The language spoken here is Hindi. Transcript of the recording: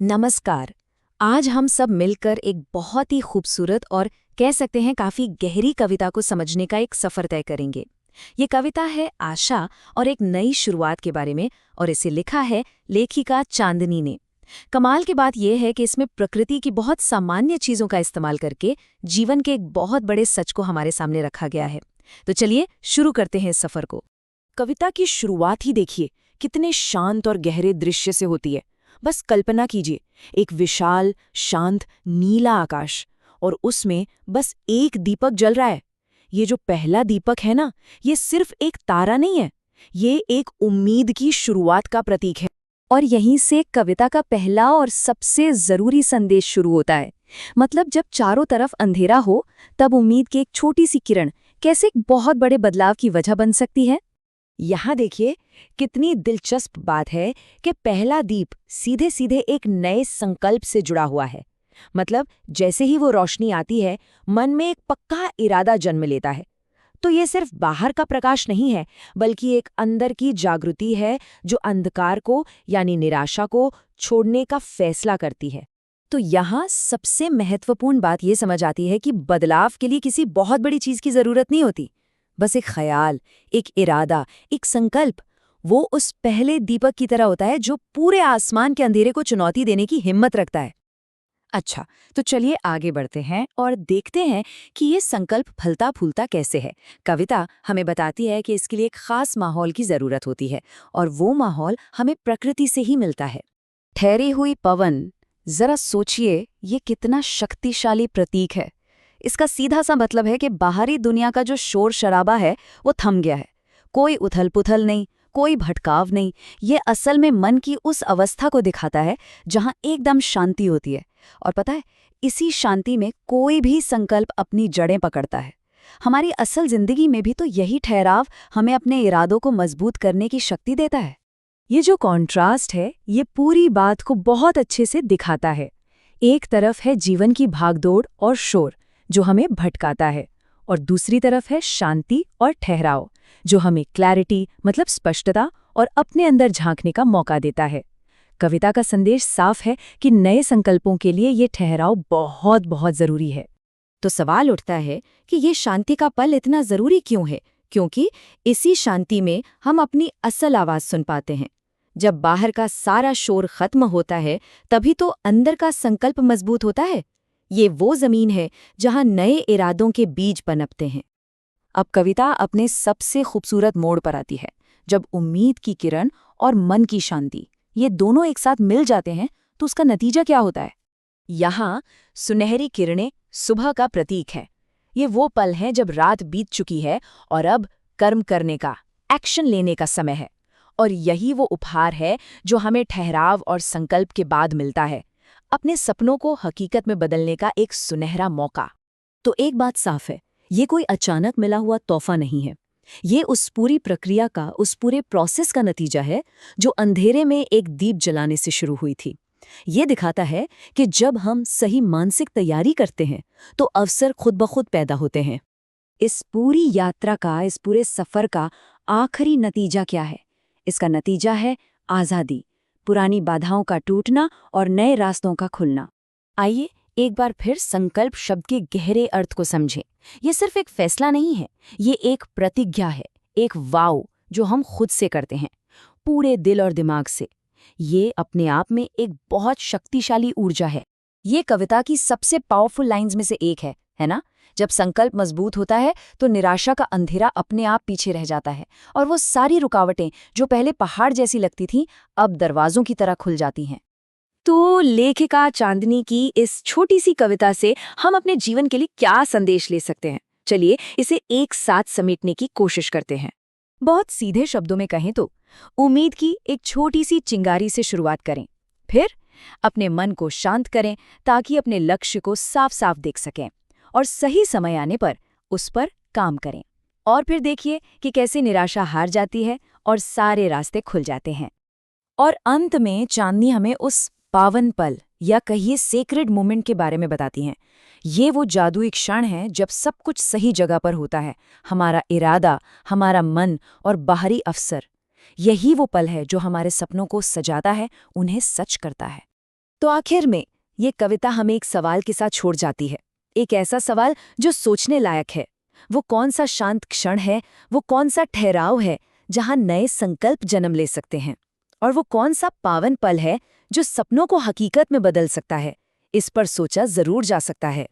नमस्कार। आज हम सब मिलकर एक बहुत ही खूबसूरत और कह सकते हैं काफी गहरी कविता को समझने का एक सफर तय करेंगे। ये कविता है आशा और एक नई शुरुआत के बारे में, और इसे लिखा है लेखिका चांदनी ने। कमाल की बात यह है कि इसमें प्रकृति की बहुत सामान्य चीजों का इस्तेमाल करके जीवन के एक बहुत बड़े सच को हमारे सामने रखा गया है। तो चलिए शुरू करते हैं इस सफर को। कविता की शुरुआत ही देखिए, कितने शांत और गहरे दृश्य से होती है। बस कल्पना कीजिए, एक विशाल शांत नीला आकाश, और उसमें बस एक दीपक जल रहा है। ये जो पहला दीपक है ना, ये सिर्फ एक तारा नहीं है, ये एक उम्मीद की शुरुआत का प्रतीक है। और यहीं से कविता का पहला और सबसे जरूरी संदेश शुरू होता है। मतलब जब चारों तरफ अंधेरा हो, तब उम्मीद की एक छोटी सी किरण कैसे एक बहुत बड़े बदलाव की वजह बन सकती है। यहाँ देखिए, कितनी दिलचस्प बात है कि पहला दीप सीधे सीधे एक नए संकल्प से जुड़ा हुआ है। मतलब जैसे ही वो रोशनी आती है, मन में एक पक्का इरादा जन्म लेता है। तो ये सिर्फ बाहर का प्रकाश नहीं है, बल्कि एक अंदर की जागृति है जो अंधकार को यानी निराशा को छोड़ने का फैसला करती है। तो यहाँ सबसे महत्वपूर्ण बात ये समझ आती है कि बदलाव के लिए किसी बहुत बड़ी चीज की जरूरत नहीं होती। बस एक ख्याल, एक इरादा, एक संकल्प, वो उस पहले दीपक की तरह होता है जो पूरे आसमान के अंधेरे को चुनौती देने की हिम्मत रखता है। अच्छा, तो चलिए आगे बढ़ते हैं और देखते हैं कि ये संकल्प फलता फूलता कैसे है। कविता हमें बताती है कि इसके लिए एक खास माहौल की जरूरत होती है, और वो माहौल हमें प्रकृति से ही मिलता है। ठहरी हुई पवन, जरा सोचिए ये कितना शक्तिशाली प्रतीक है। इसका सीधा सा मतलब है कि बाहरी दुनिया का जो शोर शराबा है वो थम गया है। कोई उथल पुथल नहीं, कोई भटकाव नहीं। ये असल में मन की उस अवस्था को दिखाता है जहां एकदम शांति होती है। और पता है, इसी शांति में कोई भी संकल्प अपनी जड़ें पकड़ता है। हमारी असल जिंदगी में भी तो यही ठहराव हमें अपने इरादों को मजबूत करने की शक्ति देता है। ये जो कॉन्ट्रास्ट है, ये पूरी बात को बहुत अच्छे से दिखाता है। एक तरफ है जीवन की भागदौड़ और शोर जो हमें भटकाता है, और दूसरी तरफ है शांति और ठहराव जो हमें क्लैरिटी मतलब स्पष्टता और अपने अंदर झांकने का मौका देता है। कविता का संदेश साफ है कि नए संकल्पों के लिए ये ठहराव बहुत बहुत जरूरी है। तो सवाल उठता है कि ये शांति का पल इतना जरूरी क्यों है? क्योंकि इसी शांति में हम अपनी असल आवाज सुन पाते हैं। जब बाहर का सारा शोर खत्म होता है, तभी तो अंदर का संकल्प मजबूत होता है। ये वो जमीन है जहां नए इरादों के बीज पनपते हैं। अब कविता अपने सबसे खूबसूरत मोड़ पर आती है, जब उम्मीद की किरण और मन की शांति ये दोनों एक साथ मिल जाते हैं। तो उसका नतीजा क्या होता है? यहाँ सुनहरी किरणें सुबह का प्रतीक है। ये वो पल है जब रात बीत चुकी है और अब कर्म करने का, एक्शन लेने का समय है। और यही वो उपहार है जो हमें ठहराव और संकल्प के बाद मिलता है, अपने सपनों को हकीकत में बदलने का एक सुनहरा मौका। तो एक बात साफ है, ये कोई अचानक मिला हुआ तोहफा नहीं है। ये उस पूरी प्रक्रिया का, उस पूरे प्रोसेस का नतीजा है जो अंधेरे में एक दीप जलाने से शुरू हुई थी। ये दिखाता है कि जब हम सही मानसिक तैयारी करते हैं तो अवसर खुद ब खुद पैदा होते हैं। इस पूरी यात्रा का, इस पूरे सफर का आखिरी नतीजा क्या है? इसका नतीजा है आज़ादी, पुरानी बाधाओं का टूटना और नए रास्तों का खुलना। आइए एक बार फिर संकल्प शब्द के गहरे अर्थ को समझें। ये सिर्फ एक फैसला नहीं है, ये एक प्रतिज्ञा है, एक वाव जो हम खुद से करते हैं, पूरे दिल और दिमाग से। ये अपने आप में एक बहुत शक्तिशाली ऊर्जा है। ये कविता की सबसे पावरफुल लाइंस में से एक है ना? जब संकल्प मजबूत होता है तो निराशा का अंधेरा अपने आप पीछे रह जाता है, और वो सारी रुकावटें जो पहले पहाड़ जैसी लगती थीं, अब दरवाजों की तरह खुल जाती हैं। तो लेखिका चांदनी की इस छोटी सी कविता से हम अपने जीवन के लिए क्या संदेश ले सकते हैं? चलिए इसे एक साथ समेटने की कोशिश करते हैं। बहुत सीधे शब्दों में कहें तो उम्मीद की एक छोटी सी चिंगारी से शुरुआत करें। फिर अपने मन को शांत करें ताकि अपने लक्ष्य को साफ साफ देख सकें, और सही समय आने पर उस पर काम करें। और फिर देखिए कि कैसे निराशा हार जाती है और सारे रास्ते खुल जाते हैं। और अंत में चांदनी हमें उस पावन पल या कहिए सेक्रेड मोमेंट के बारे में बताती हैं। ये वो जादुई क्षण है जब सब कुछ सही जगह पर होता है, हमारा इरादा, हमारा मन और बाहरी अवसर। यही वो पल है जो हमारे सपनों को सजाता है, उन्हें सच करता है। तो आखिर में ये कविता हमें एक सवाल के साथ छोड़ जाती है, एक ऐसा सवाल जो सोचने लायक है। वो कौन सा शांत क्षण है, वो कौन सा ठहराव है जहां नए संकल्प जन्म ले सकते हैं, और वो कौन सा पावन पल है जो सपनों को हकीकत में बदल सकता है। इस पर सोचा जरूर जा सकता है।